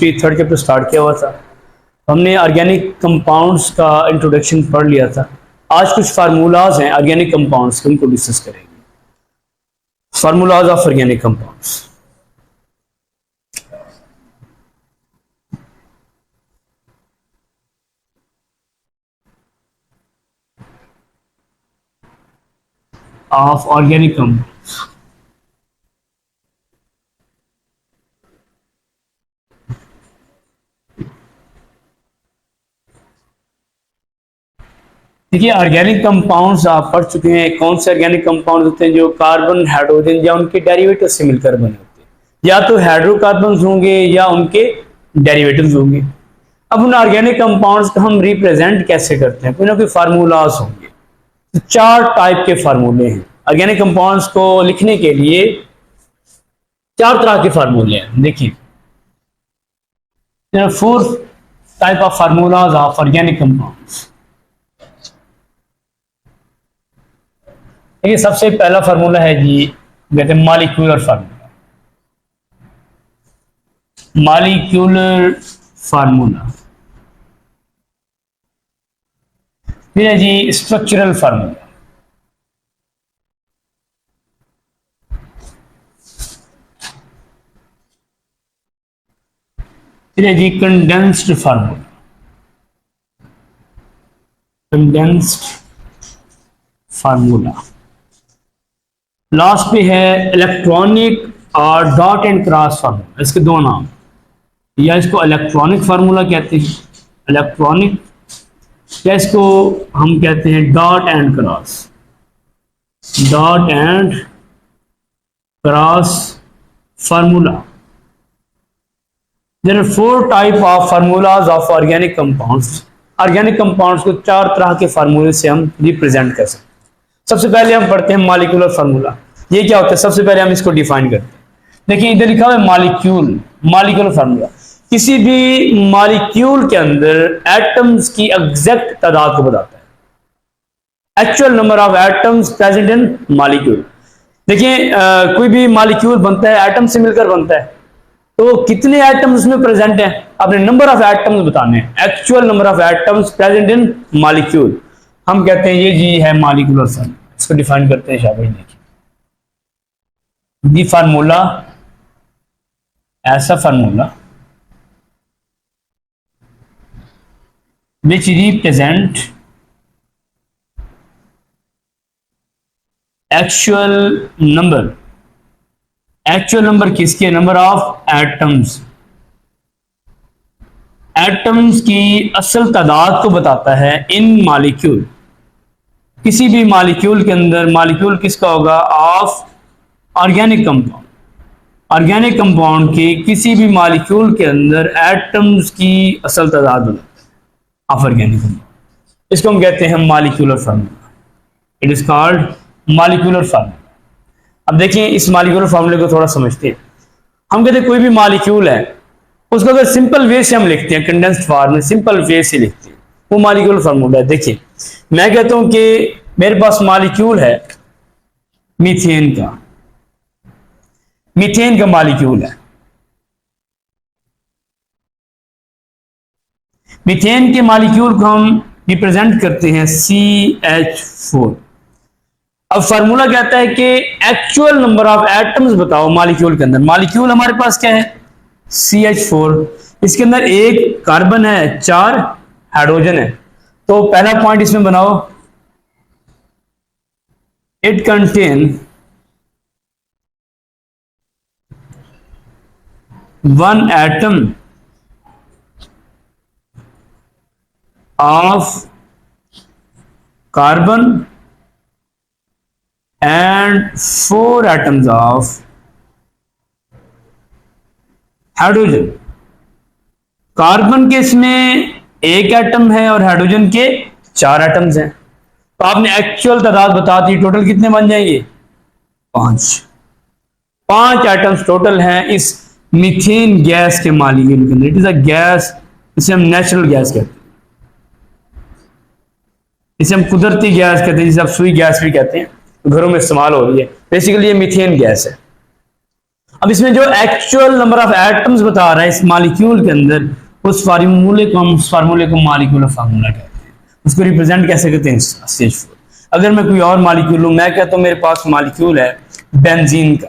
Chemistry third chapter start किया हुआ था, हमने ऑर्गेनिक कंपाउंड्स का इंट्रोडक्शन पढ़ लिया था। आज कुछ फार्मूलाज हैं ऑर्गेनिक कंपाउंड्स के, उनको डिस्कस करेंगे। Formulas of organic compounds. Of organic compounds. देखिए, ऑर्गेनिक कंपाउंड्स आप पढ़ चुके हैं। कौन से ऑर्गेनिक कंपाउंड होते हैं? जो कार्बन, हाइड्रोजन या उनके डेरिवेटिव से मिलकर बने होते हैं, या तो हाइड्रोकार्बन होंगे या उनके डेरिवेटिव्स होंगे। अब उन ऑर्गेनिक कंपाउंड्स को हम रिप्रेजेंट कैसे करते हैं? कोई ना कोई फार्मूलाज होंगे। तो 4 टाइप के फार्मूले हैं ऑर्गेनिक कंपाउंड्स को लिखने के लिए। 4 तरह के फार्मूले हैं। देखिए, 4 type of formulas of organic compounds. देखिए, सबसे पहला फार्मूला है जी, कहते हैं मॉलिक्यूलर फार्मूला। Molecular formula. फिर है जी स्ट्रक्चरल फार्मूला। फिर है जी condensed formula. Condensed formula. Last पे है इलेक्ट्रॉनिक और डॉट एंड क्रॉस फार्मूला। इसके 2 नाम, या इसको इलेक्ट्रॉनिक फार्मूला कहते हैं, इलेक्ट्रॉनिक, या इसको हम कहते हैं dot and cross. Dot and cross formula. There are 4 type of formulas of organic compounds. Organic compounds को 4 तरह के फार्मूले से हम रिप्रेजेंट कर सकते हैं। सबसे पहले हम पढ़ते हैं मॉलिक्यूलर फार्मूला। ये क्या होता है? सबसे पहले हम इसको डिफाइन करते हैं। देखिए, इधर लिखा हुआ है मॉलिक्यूल। मॉलिक्यूलर फार्मूला किसी भी मॉलिक्यूल के अंदर एटम्स की एग्जैक्ट तादाद को बताता है। Actual number of atoms present in molecule. देखिए, कोई भी मॉलिक्यूल बनता है एटम से मिलकर बनता है, तो कितने एटम्स उसमें प्रेजेंट हैं? अपने नंबर ऑफ एटम्स बताने हैं। Actual number of atoms present in molecule हम कहते हैं ये जी है मॉलिक्यूलर फार्मूला। इसको डिफाइन करते हैं। शाबाश, देखिए, दी फार्मूला, ऐसा formula which represent actual number। Actual number किसके? Number of atoms. एटम्स की असल तादाद को बताता है इन मॉलिक्यूल। किसी भी मॉलिक्यूल के अंदर, मॉलिक्यूल किसका होगा? Of organic compound. Organic compound के किसी भी मॉलिक्यूल के अंदर एटम्स की असल तादाद बताता है ऑफ ऑर्गेनिक कंपाउंड। इसको हम कहते हैं molecular formula. It is called molecular formula. अब देखिए, इस मॉलिक्यूलर फार्मूले को थोड़ा समझते हैं। हम कहते हैं कोई भी मॉलिक्यूल है, उसको अगर सिंपल वे से हम लिखते हैं, कंडेंस्ड फॉर्म में सिंपल वे से लिखते हैं, वो मॉलिक्यूलर फार्मूला है। देखिए, मैं कहता हूं कि मेरे पास मॉलिक्यूल है मीथेन का। मीथेन का मॉलिक्यूल है। मीथेन के मॉलिक्यूल को हम रिप्रेजेंट करते हैं CH4। अब फार्मूला कहता है कि एक्चुअल नंबर ऑफ एटम्स बताओ मॉलिक्यूल के अंदर। मॉलिक्यूल हमारे पास क्या है? CH4। इसके अंदर 1 कार्बन है, 4 हाइड्रोजन है। तो पहला पॉइंट इसमें बनाओ, it contain 1 atom of carbon and 4 atoms of hydrogen. Carbon के इसमें 1 एटम है और हाइड्रोजन के 4 एटम्स हैं। तो आपने एक्चुअल तादाद बता दी, टोटल कितने बन जाएंगे? 5 एटम्स टोटल हैं इस मीथेन गैस के मॉलिक्यूल के अंदर। इट इज अ गैस, इसे हम नेचुरल गैस कहते हैं, इसे हम कुदरती गैस कहते हैं, जिसे आप सुई गैस भी कहते हैं, घरों में इस्तेमाल हो रही है। बेसिकली ये मीथेन गैस है। अब इसमें जो एक्चुअल नंबर ऑफ एटम्स बता रहा है इस मॉलिक्यूल के अंदर, उस फार्मूले को मॉलिक्यूलर फार्मूला कहते हैं। उसको रिप्रेजेंट कैसे करते हैं? स्टेज 4। अगर मैं कोई और मॉलिक्यूल हूं, मैं कहता हूं मेरे पास मॉलिक्यूल है बेंजीन का,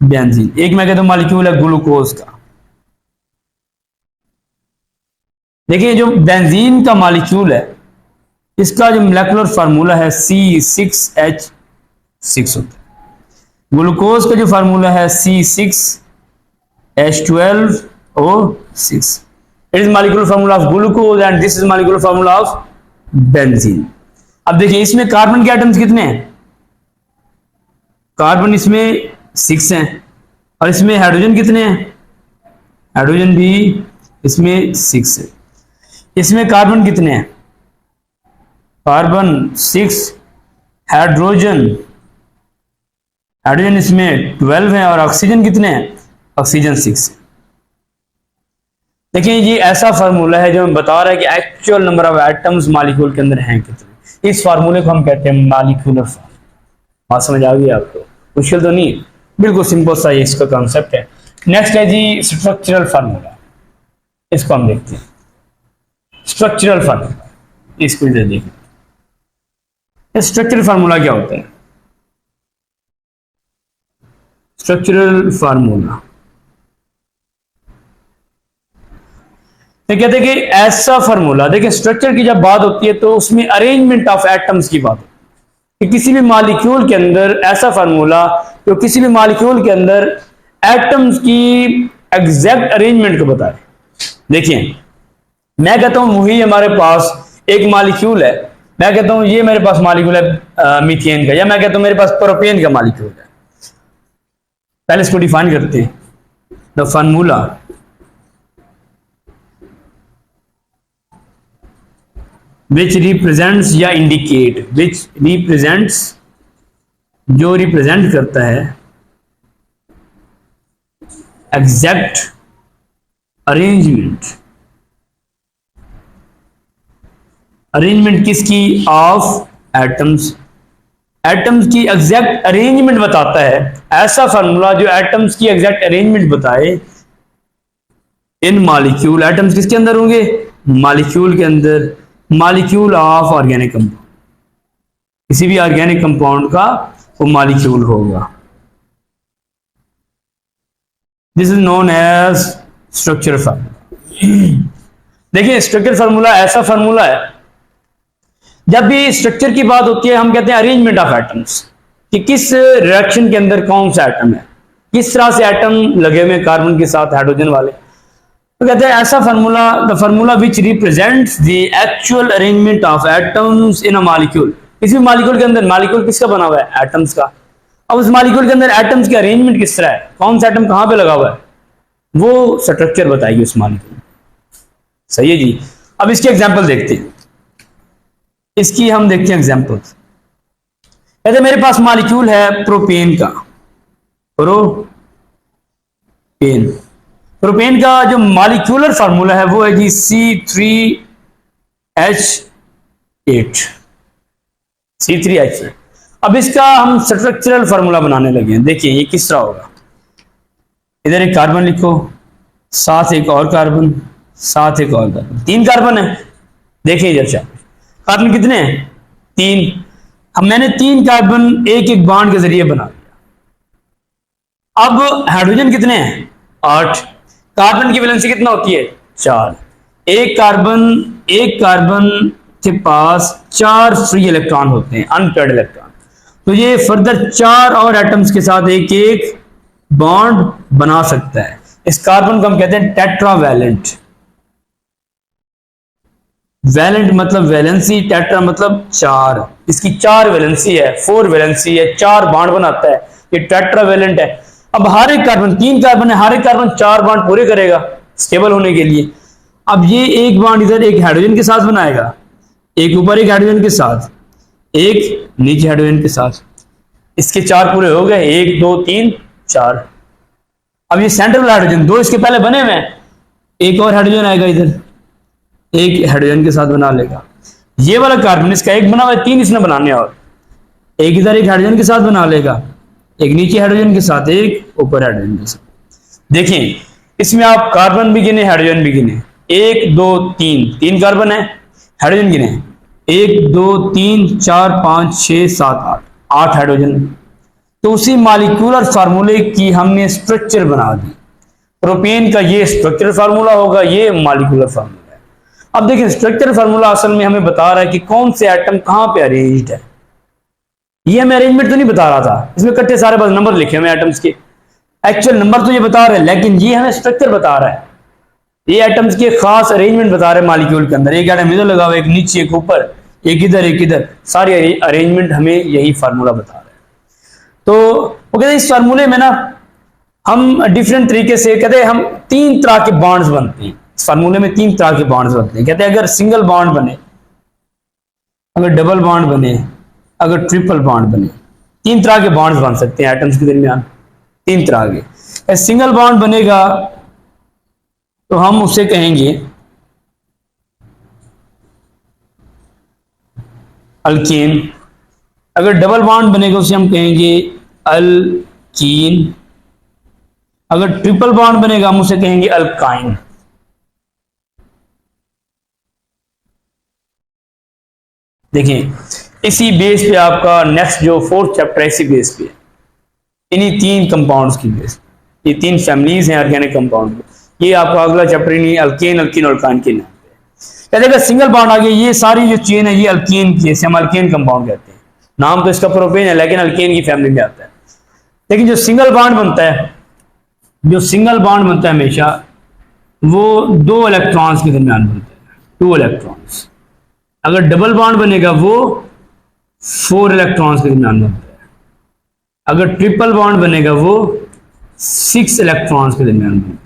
बेंजीन। एक मैं कहता हूं मॉलिक्यूल है ग्लूकोज का। देखिए जो बेंजीन का मॉलिक्यूल है इसका जो मोलेकुलर फार्मूला है C6H6 होता है। ग्लूकोज का जो फार्मूला है C6H12O6। It is molecular formula of glucose and this is molecular formula of benzene. अब देखिए इसमें कार्बन के एटम्स कितने हैं? कार्बन इसमें 6 हैं और इसमें हाइड्रोजन कितने हैं? हाइड्रोजन भी इसमें 6 है। इसमें कार्बन कितने हैं? कार्बन 6, हाइड्रोजन इसमें 12 है और ऑक्सीजन कितने हैं? ऑक्सीजन 6 है। देखिए ये ऐसा फार्मूला है जो हमें बता रहा है कि actual number of atoms molecule के अंदर हैं कितने। इस फार्मूले को हम कहते हैं मॉलिक्यूलर फार्मूला। बात समझ आ गई आपको? मुश्किल तो नहीं है, बिल्कुल सिंपल सा इसका कॉन्सेप्ट है। नेक्स्ट है जी स्ट्रक्चरल फार्मूला। इसको हम देखते हैं स्ट्रक्चरल फार्मूला। इसको इधर देखिए, स्ट्रक्चरल फार्मूला क्या होता है? स्ट्रक्चरल फार्मूला कहते हैं कि ऐसा फार्मूला, देखिए स्ट्रक्चर की जब बात होती है तो उसमें अरेंजमेंट ऑफ एटम्स की बात होती है कि किसी भी मॉलिक्यूल के अंदर ऐसा फार्मूला जो किसी भी मॉलिक्यूल के अंदर एटम्स की एग्जैक्ट अरेंजमेंट को बताए। देखिए मैं कहता हूं वही हमारे पास एक मॉलिक्यूल है, मैं कहता हूं ये मेरे पास मॉलिक्यूल है मीथेन का, या मैं कहता हूं मेरे पास प्रोपेन का मॉलिक्यूल है। पहले इसको डिफाइन करते हैं। द फार्मूला विच रिप्रेजेंट्स या इंडिकेट, विच रिप्रेजेंट्स जो रिप्रेजेंट करता है एग्जैक्ट अरेंजमेंट, अरेंजमेंट किसकी? ऑफ एटम्स, एटम्स की एग्जैक्ट अरेंजमेंट बताता है। ऐसा फार्मूला जो एटम्स की एग्जैक्ट अरेंजमेंट बताए इन मॉलिक्यूल। एटम्स किसके अंदर होंगे? मॉलिक्यूल के अंदर। मॉलिक्यूल ऑफ ऑर्गेनिक कंपाउंड, किसी भी ऑर्गेनिक कंपाउंड का वो मॉलिक्यूल होगा। This is known as structure formula. देखिए स्ट्रक्चर फार्मूला ऐसा फार्मूला है, जब भी स्ट्रक्चर की बात होती है हम कहते हैं अरेंजमेंट ऑफ एटम्स, कि किस रिएक्शन के अंदर कौन सा एटम है, किस तरह से एटम लगे हुए कार्बन के साथ हाइड्रोजन वाले। तो कहते हैं ऐसा formula, the formula which represents the actual arrangement of atoms in a molecule. किसी भी मॉलिक्यूल के अंदर, मॉलिक्यूल किसका बना हुआ है? एटम्स का। अब उस मॉलिक्यूल के अंदर एटम्स की अरेंजमेंट किस तरह है, कौन सा एटम कहां पे लगा हुआ है, वो स्ट्रक्चर बताएगी उस मॉलिक्यूल। सही है जी। अब इसके एग्जांपल देखते हैं, इसकी हम देखते हैं एग्जांपल। कहते मेरे पास मॉलिक्यूल है प्रोपेन का, प्रोपेन। प्रोपेन का जो मॉलिक्यूलर फार्मूला है वो है जी C3H8, C3H8। अब इसका हम स्ट्रक्चरल फार्मूला बनाने लगे हैं। देखिए ये किस तरह होगा। इधर एक कार्बन लिखो, साथ एक और कार्बन, साथ एक और कार्बन, 3 कार्बन है। देखिए इधर से कार्बन कितने हैं? 3। अब मैंने 3 कार्बन एक एक बॉन्ड के जरिए बना दिया। अब हाइड्रोजन कितने हैं? 8। कार्बन की वैलेंसी कितना होती है? 4। एक कार्बन के पास 4 फ्री इलेक्ट्रॉन होते हैं, अनपेयर्ड इलेक्ट्रॉन। तो ये फर्दर 4 और एटम्स के साथ एक एक बॉन्ड बना सकता है। इस कार्बन को हम कहते हैं टेट्रावैलेंट। वैलेंट मतलब वैलेंसी, टेट्रा मतलब 4। इसकी 4 वैलेंसी है, 4 वैलेंसी है, 4 बॉन्ड बनाता है, ये टेट्रावैलेंट है। अब हर एक कार्बन, 3 कार्बन है, हर एक कार्बन 4 बॉन्ड पूरे करेगा स्टेबल होने के लिए। अब ये एक बॉन्ड इधर एक हाइड्रोजन के साथ बनाएगा, एक ऊपर एक हाइड्रोजन के साथ, एक नीचे हाइड्रोजन के साथ। इसके 4 पूरे हो गए, 1 2 3 4। अब ये सेंट्रल हाइड्रोजन 2 इसके पहले बने हुए हैं, एक और हाइड्रोजन आएगा इधर, एक हाइड्रोजन के साथ बना लेगा। ये वाला कार्बन इसका एक बना हुआ है, 3 इसने बनाने और एक इधर एक हाइड्रोजन के साथ बना लेगा, एक नीचे हाइड्रोजन के साथ, एक ऊपर हाइड्रोजन के साथ। देखिए इसमें आप कार्बन भी गिने, हाइड्रोजन भी गिने, 1 2 3, 3 कार्बन है, हाइड्रोजन गिने 1 2 3 4 5 6 7 8, 8 हाइड्रोजन। तो उसी मॉलिक्यूलर फार्मूले की हमने स्ट्रक्चर बना दी। प्रोपेन का ये स्ट्रक्चर फार्मूला होगा, ये मॉलिक्यूलर फार्मूला है। अब देखिए स्ट्रक्चर फार्मूला असल में हमें बता रहा है कि कौन से एटम कहां पे अरेंज्ड है। ये हमें अरेंजमेंट तो नहीं बता रहा था, इसमें इकट्ठे सारे बस नंबर लिखे हुए एटम्स के, एक्चुअल नंबर तो ये बता रहे हैं, लेकिन ये हमें स्ट्रक्चर बता रहा है, ये एटम्स के खास अरेंजमेंट बता रहे हैं मॉलिक्यूल के अंदर। एक एटम इधर लगा हुआ, एक नीचे, एक ऊपर, एक इधर एक इधर, सारी अरेंजमेंट हमें यही फार्मूला बता रहा है। तो वो कहते हैं इस फार्मूले में ना हम डिफरेंट तरीके से, कहते हैं हम 3 तरह के बॉन्ड्स बनते हैं इस फार्मूले में, 3 तरह के बॉन्ड्स बनते हैं। कहते हैं अगर सिंगल बॉन्ड बने, अगर डबल बॉन्ड बने, अगर ट्रिपल बॉन्ड बने, 3 तरह के बॉन्ड्स बन सकते हैं एटम्स के दरमियान, 3 तरह के। सिंगल बॉन्ड बनेगा तो हम उसे कहेंगे अल्केन, अगर डबल बॉन्ड बनेगा उसे हम कहेंगे अल्कीन, अगर ट्रिपल बॉन्ड बनेगा हम उसे कहेंगे अल्काइन। देखिए इसी बेस पे आपका नेक्स्ट जो 4th चैप्टर है, इसी बेस पे, इन्हीं 3 कंपाउंड्स की बेस, ये 3 फैमिलीज हैं ऑर्गेनिक कंपाउंड। ये आपका अगला चैप्टर इन्हीं अल्केन, अल्कीन और अल्काइन के नाम पे। कहते हैं सिंगल बॉन्ड आ गया, ये सारी जो चेन है ये अल्केन की है, हम अल्केन कंपाउंड कहते हैं। नाम तो इसका प्रोपेन है लेकिन अल्केन की फैमिली में आता है। लेकिन जो सिंगल बॉन्ड बनता है, जो सिंगल बॉन्ड बनता है हमेशा वो 2 इलेक्ट्रॉन्स के दरमियान बनता है, 2 इलेक्ट्रॉन्स। अगर डबल बॉन्ड बनेगा वो 4 इलेक्ट्रॉन्स के दरमियान बनता है। अगर ट्रिपल बॉन्ड बनेगा वो 6 इलेक्ट्रॉन्स के दरमियान बनता है।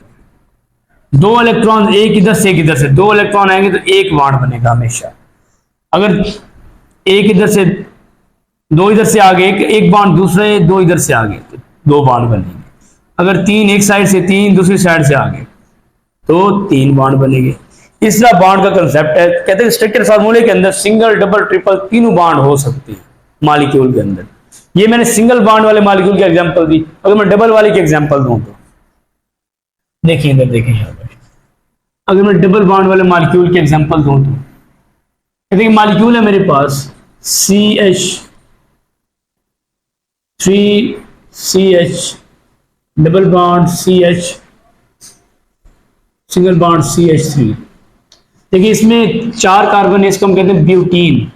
2 इलेक्ट्रॉन एक इधर से एक इधर से, 2 इलेक्ट्रॉन आएंगे तो एक बॉन्ड बनेगा हमेशा। अगर एक इधर से, 2 इधर से आगे, एक बॉन्ड दूसरे, 2 इधर से आगे तो 2 बॉन्ड बनेंगे। अगर 3 एक साइड से, 3 दूसरी साइड से आगे तो 3 बॉन्ड बनेंगे। तीसरा बॉन्ड का कंसेप्ट है, कहते हैं स्ट्रक्चर फार्मूले के अंदर सिंगल, डबल, ट्रिपल तीनों बॉन्ड हो सकते हैं मॉलिक्यूल के अंदर। ये मैंने सिंगल बॉन्ड वाले मॉलिक्यूल की एग्जांपल दी, अगर मैं डबल वाले की एग्जांपल दूं तो देखिए इधर, देखिए यहाँ पर, अगर मैं डबल बॉन्ड वाले मॉलिक्यूल की एग्जांपल दूं तो कहते हैं मॉलिक्यूल है मेरे पास CH3CH, double bond CH, single bond CH3। देखिए इसमें 4 कार्बन है, इसको हम कहते हैं ब्यूटीन।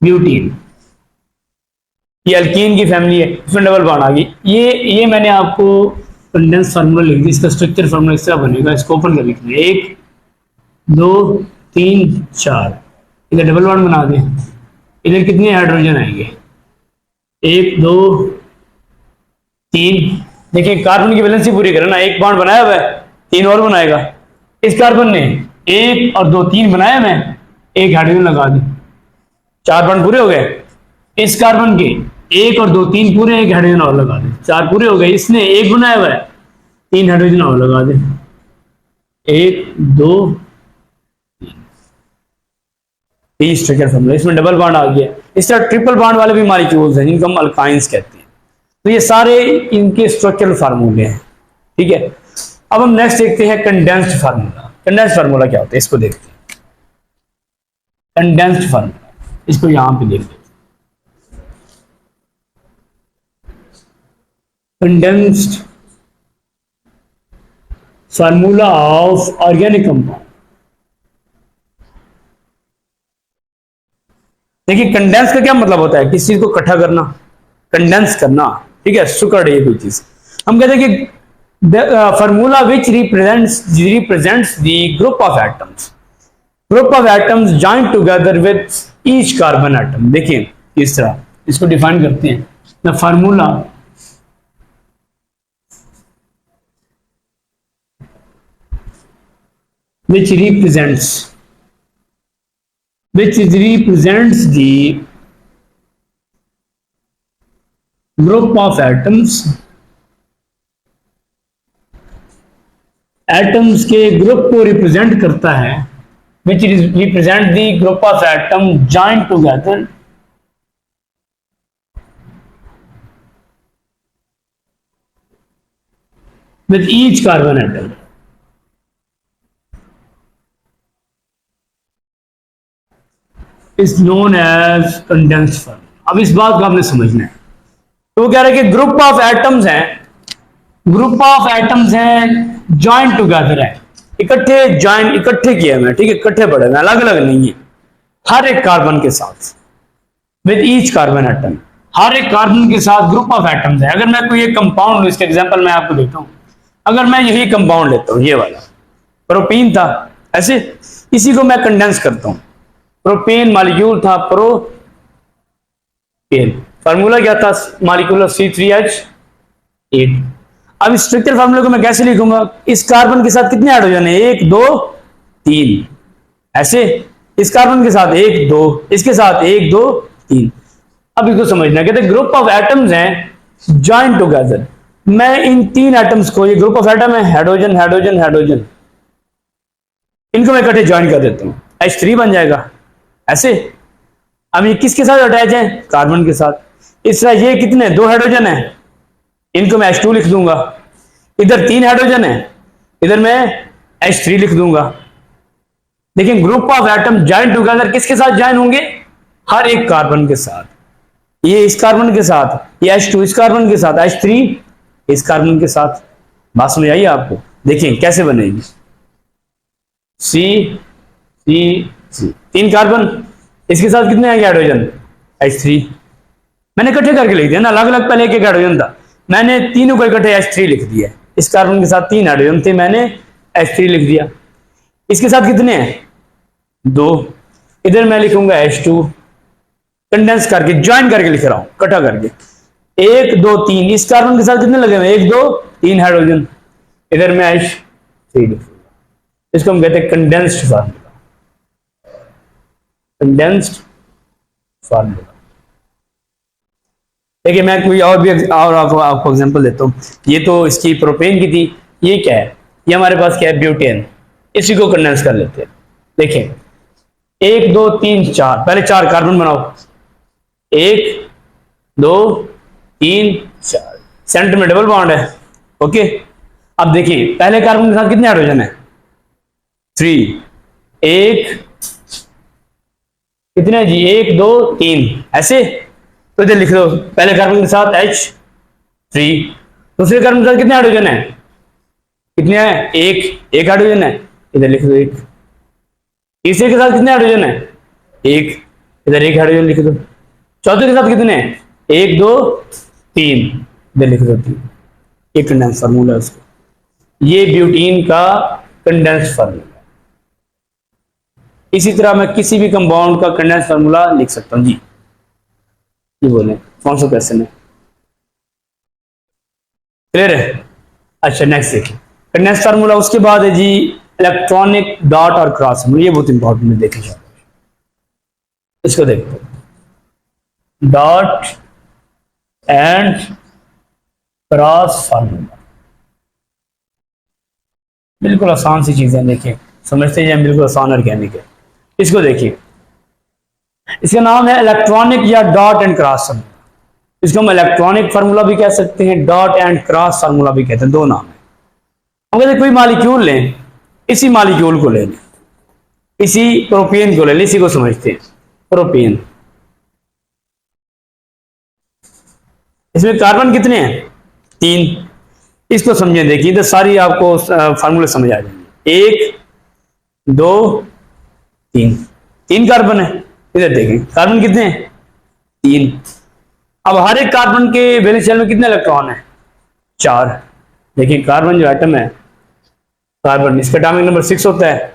ब्यूटीन ये अल्कीन की फैमिली है, इसमें डबल बॉन्ड आ गई। ये मैंने आपको कंडेंस फार्मूला लिख दिया, इसका स्ट्रक्चर फार्मूला इस तरह बनेगा, इसको ओपन कर लिखिए, 1 2 3 4, इधर डबल बॉन्ड बना दें। इधर कितने हाइड्रोजन आएंगे, 1 2 3। देखिए कार्बन की वैलेंसी पूरी करें ना, 1 बॉन्ड बनाया हुआ है, 3 और बनाएगा। इस कार्बन ने 1 और 2 3 बनाया, मैं 1 हाइड्रोजन लगा दी, 4 बॉन्ड पूरे हो गए। इस कार्बन के 1 और 2 3 पूरे, 1 हाइड्रोजन और लगा दे, 4 पूरे हो गए। इसने 1 बनाया हुआ है, 3 हाइड्रोजन और लगा दे, 1 2 3 स्ट्रक्चर फॉर्मूला। इसमें डबल बॉन्ड आ गया। इस तरह ट्रिपल बॉन्ड वाले भी मॉलिक्यूल्स हैं जिनको हम अल्काइंस कहते हैं। तो ये सारे इनके स्ट्रक्चरल फार्मूले हैं, ठीक है। अब हम नेक्स्ट देखते हैं कंडेंस्ड फार्मूला। कंडेंस्ड फार्मूला क्या होता है इसको देखते हैं। कंडेंस्ड फार्मूला, इसको यहां पे देखते हैं। Condensed formula of organic compound. देखिए कंडेंस का क्या मतलब होता है, किसी चीज को इकट्ठा करना, कंडेंस करना, ठीक है, सुकड़ ये कोई चीज। हम कहते हैं कि formula which represents the group of atoms joined together with each carbon atom। देखिए इस तरह इसको डिफाइन करते हैं, the formula which represents the group of atoms के ग्रुप को रिप्रेजेंट करता है which represent the group of atoms joined together with each carbon atom. Is known as condensed form. अब इस बात को आपने समझना है। तो वो कह रहे हैं कि ग्रुप ऑफ एटम्स हैं, ग्रुप ऑफ एटम्स हैं जॉइंट टुगेदर है, इकट्ठे किए हुए हैं, ठीक है, इकट्ठे पड़े हुए, अलग अलग नहीं है, हर एक कार्बन के साथ, विद ईच कार्बन एटम, हर एक कार्बन के साथ ग्रुप ऑफ एटम्स है। अगर मैं कोई एक कंपाउंड लूं, इसका एग्जांपल मैं आपको देता हूं, अगर मैं यही कंपाउंड लेता हूं, ये वाला प्रोपीन था, ऐसे इसी को मैं कंडेंस करता हूं, प्रोपेन मॉलिक्यूल था, प्रोपेन, फार्मूला क्या था, मॉलिक्यूल C3H8। अब इस स्ट्रक्चर फार्मूले को मैं कैसे लिखूंगा, इस कार्बन के साथ कितने हाइड्रोजन है, 1 2 3, ऐसे इस कार्बन के साथ 1 2, इसके साथ 1 2 3। अब इसको समझना, कहते हैं ग्रुप ऑफ एटम्स हैं जॉइंट टुगेदर। मैं इन 3 एटम्स को, ये ग्रुप ऑफ एटम है, हाइड्रोजन हाइड्रोजन हाइड्रोजन, इनको मैं इकट्ठे ज्वाइन कर देता हूं, H3 बन जाएगा ऐसे। अब ये किसके साथ अटैच है, कार्बन के साथ। इस तरह ये कितने, 2 हाइड्रोजन है, इनको मैं H2 लिख दूंगा, इधर 3 हाइड्रोजन है, इधर मैं H3 लिख दूंगा। लेकिन group of atom join together किसके साथ ज्वाइन होंगे, हर एक कार्बन के साथ, ये इस कार्बन के साथ, ये H2 इस कार्बन के साथ, H3 इस कार्बन के साथ। बात समझ आई आपको, देखिए कैसे बनेगी, C C C, 3 कार्बन, इसके साथ कितने आएंगे हाइड्रोजन, H3, मैंने इकट्ठे करके लिख दिया ना, अलग अलग पहले एक हाइड्रोजन था, मैंने तीनों को इकट्ठे H3 लिख दिया। इस कार्बन के साथ 3 हाइड्रोजन थे, मैंने H3 लिख दिया। इसके साथ कितने हैं, 2, इधर मैं लिखूंगा H2, कंडेंस करके ज्वाइन करके लिख रहा हूं, इकट्ठा करके, 1 2 3, इस कार्बन के साथ कितने लगे हुए, 1 2 3 हाइड्रोजन, इधर मैं H3 लिखूंगा। इसको हम कहते हैं कंडेंस्ड फार्मूला, कंडेंस्ड फार्मूला। देखिए मैं कोई और भी और आपको एग्जांपल देता हूँ। ये तो इसकी प्रोपेन की थी, ये क्या है, ये हमारे पास क्या है, ब्यूटेन। इसी को कंडेंस कर लेते हैं। देखिए 1 2 3 4, पहले 4 कार्बन बनाओ, 1 2 3 4, सेंटर में डबल बॉन्ड है, ओके। अब देखिए पहले कार्बन के साथ कितने हाइड्रोजन है, 3, 1 कितने जी, 1 2 3, ऐसे। तो इधर लिख दो, पहले कार्बन के साथ H3, दूसरे कार्बन के साथ कितने हाइड्रोजन है, कितने हैं, 1 हाइड्रोजन है, इधर लिख दो 1। तीसरे के साथ कितने हाइड्रोजन है, 1, इधर 1 हाइड्रोजन लिख दो। चौथे के साथ कितने हैं, 1 2 3, इधर लिख दो 3। ये कंडेंस फार्मूला है उसका, ये ब्यूटीन का कंडेंस फार्मूला। इसी तरह मैं किसी भी कंपाउंड का कंडेंस फार्मूला लिख सकता हूं जी। ये बोले कौन सा क्वेश्चन है, क्लियर है। अच्छा नेक्स्ट देखिए कंडेंस फार्मूला, उसके बाद है जी इलेक्ट्रॉनिक डॉट और क्रॉस फार्मूला। ये बहुत इंपॉर्टेंट है, देखें इसको देखते हैं, डॉट एंड क्रॉस फार्मूला। बिल्कुल आसान सी चीजें, देखिए समझते हैं, बिल्कुल आसान ऑर्गेनिक है। इसको देखिए, इसका नाम है इलेक्ट्रॉनिक या डॉट एंड क्रॉस फार्मूला। इसको हम इलेक्ट्रॉनिक फार्मूला भी कह सकते हैं, डॉट एंड क्रॉस फार्मूला भी कहते हैं, दो नाम है। हम कहते हैं कोई मॉलिक्यूल लें, इसी मॉलिक्यूल को ले लें, इसी प्रोपेन को ले लें, इसी को समझते हैं प्रोपेन। इसमें कार्बन कितने हैं, 3। इसको समझें, देखिए इधर सारी आपको फार्मूले समझ आ जाएंगे। 1 2 3 कार्बन है, इधर देखिए कार्बन कितने हैं, 3। अब हर एक कार्बन के वैलेंस शेल में कितने इलेक्ट्रॉन है, 4। देखिए कार्बन जो एटम है, कार्बन इसका एटॉमिक नंबर 6 होता है,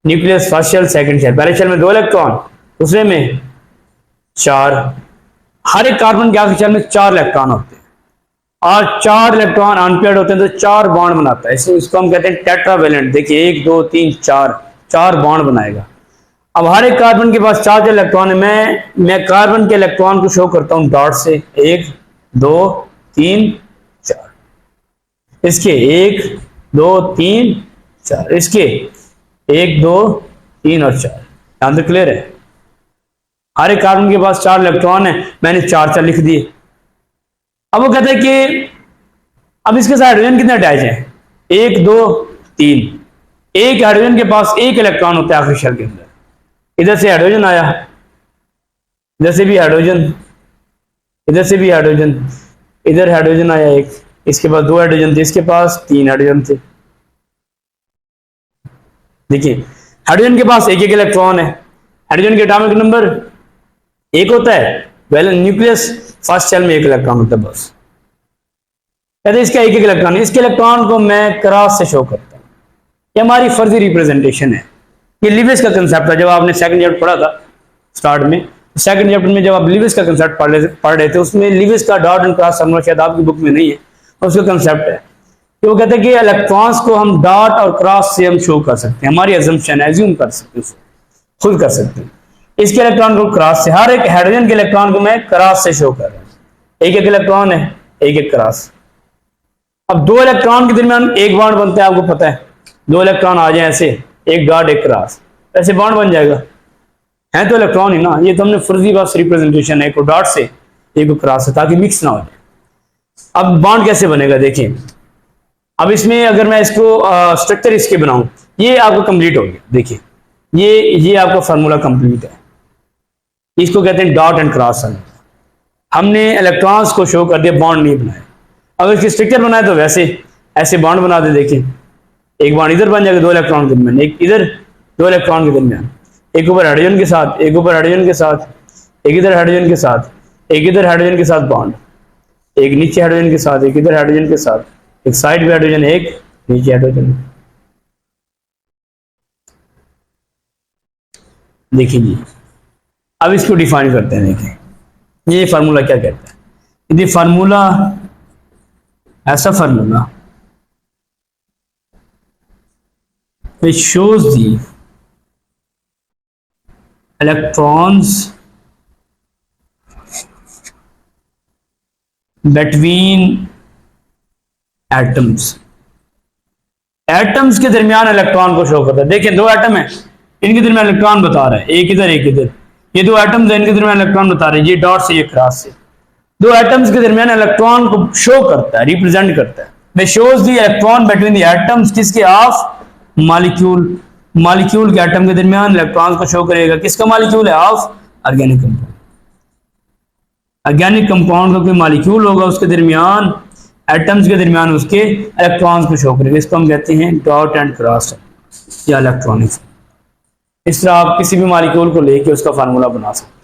nucleus first shell second shell, पहले शेल में 2 इलेक्ट्रॉन, दूसरे में 4। हर एक कार्बन के आखिरी शेल में 4 इलेक्ट्रॉन होते हैं और 4 इलेक्ट्रॉन अनपेयर्ड होते हैं, तो 4 बॉन्ड बनाता है। इसको हम कहते हैं टेट्रावेलेंट। देखिए 1 2 3 4 बॉन्ड बनाएगा। अब हर एक कार्बन के पास 4 इलेक्ट्रॉन है। मैं कार्बन के इलेक्ट्रॉन को शो करता हूं डॉट से, 1 2 3 4, इसके 1 2 3 4, इसके 1 2 3 और 4। यहां तक क्लियर है? हर एक कार्बन के पास 4 इलेक्ट्रॉन है, मैंने 4 4 लिख दिए। अब वो कहते हैं कि अब इसके साथ हाइड्रोजन कितने अटैच हैं? 1 2 3। एक हाइड्रोजन के पास 1 इलेक्ट्रॉन होता है आखिरी शेल के अंदर। इधर से हाइड्रोजन आया, इधर से भी हाइड्रोजन, इधर से भी हाइड्रोजन, इधर हाइड्रोजन आया 1, इसके पास 2 हाइड्रोजन थे, इसके पास 3 हाइड्रोजन थे। देखिए हाइड्रोजन के पास 1 1 इलेक्ट्रॉन है। हाइड्रोजन के एटॉमिक नंबर 1 होता है, वैलेंस न्यूक्लियस फर्स्ट शेल में 1 इलेक्ट्रॉन होता है बस। कहते हैं इसका 1 1 इलेक्ट्रॉन, इसके इलेक्ट्रॉन को मैं क्रॉस से शो करता हूं। ये हमारी फर्जी रिप्रेजेंटेशन है। ये लिविस का कंसेप्ट था, जब आपने सेकंड चैप्टर पढ़ा था स्टार्ट में, सेकंड चैप्टर में जब आप लिविस का कंसेप्ट पढ़ रहे थे, उसमें लिविस का डॉट एंड क्रॉस फॉर्मूला शायद आपकी बुक में नहीं है, उसका कंसेप्ट है कि वो कहते हैं कि इलेक्ट्रॉन्स को हम डॉट और क्रॉस से हम शो कर सकते हैं। हमारी अजम्पशन है, एज्यूम कर सकते हैं, खुद कर सकते हैं। इसके इलेक्ट्रॉन को क्रॉस से, हर एक हाइड्रोजन के इलेक्ट्रॉन को मैं क्रॉस से शो कर रहा हूँ। 1 1 इलेक्ट्रॉन है, 1 1 क्रॉस। अब 2 इलेक्ट्रॉन के दरमियान एक बॉन्ड बनता है, आपको पता है। 2 इलेक्ट्रॉन आ जाए ऐसे, एक डॉट एक क्रॉस, ऐसे बॉन्ड बन जाएगा। है तो इलेक्ट्रॉन ही ना, ये तो हमने फर्जी बस रिप्रेजेंटेशन है, एक को डॉट से एक को क्रॉस से, ताकि मिक्स ना हो जाए। अब बॉन्ड कैसे बनेगा देखिए। अब इसमें अगर मैं इसको स्ट्रक्चर इसके बनाऊं, ये आपको कंप्लीट हो गया। देखिए ये आपका फार्मूला कंप्लीट है। इसको कहते हैं डॉट एंड क्रॉस। हमने इलेक्ट्रॉन्स को शो कर दिया, बॉन्ड नहीं बनाया। अगर इसकी स्ट्रक्चर बनाए तो वैसे ऐसे बॉन्ड बना दे। देखिए एक बॉन्ड इधर बन जाएगा 2 इलेक्ट्रॉन के दरमियान, एक इधर 2 इलेक्ट्रॉन के दरमियान, एक ऊपर हाइड्रोजन के साथ, एक ऊपर हाइड्रोजन के साथ, एक इधर हाइड्रोजन के साथ, एक इधर हाइड्रोजन के साथ बॉन्ड, एक नीचे हाइड्रोजन के साथ, एक इधर हाइड्रोजन के साथ, एक साइड पे हाइड्रोजन, एक नीचे हाइड्रोजन। देखिए जी, अब इसको डिफाइन करते हैं। देखिए ये फार्मूला क्या कहता है। यदि फार्मूला ऐसा formula which shows the electrons between atoms, atoms के दरमियान इलेक्ट्रॉन को शो करता है। देखिए 2 एटम है, इनके दरमियान इलेक्ट्रॉन बता रहा है, एक इधर एक इधर। ये 2 एटम्स है, इनके दरमियान इलेक्ट्रॉन बता रहे हैं, ये डॉट से ये क्रॉस से। 2 एटम्स के दरमियान इलेक्ट्रॉन को शो करता है, रिप्रेजेंट करता है। मैं shows the electron between the atoms, किसके? Of molecule. मॉलिक्यूल के एटम के दरमियान इलेक्ट्रॉन को शो करेगा। किसका मॉलिक्यूल है? Of organic compound. Organic compound का कोई मॉलिक्यूल होगा, उसके दरमियान एटम्स के दरमियान उसके इलेक्ट्रॉन्स को शो करेगा। इसको हम कहते हैं डॉट एंड क्रॉस या इलेक्ट्रॉनिक्स। इस तरह आप किसी भी मॉलिक्यूल को लेके उसका फार्मूला बना सकते हैं।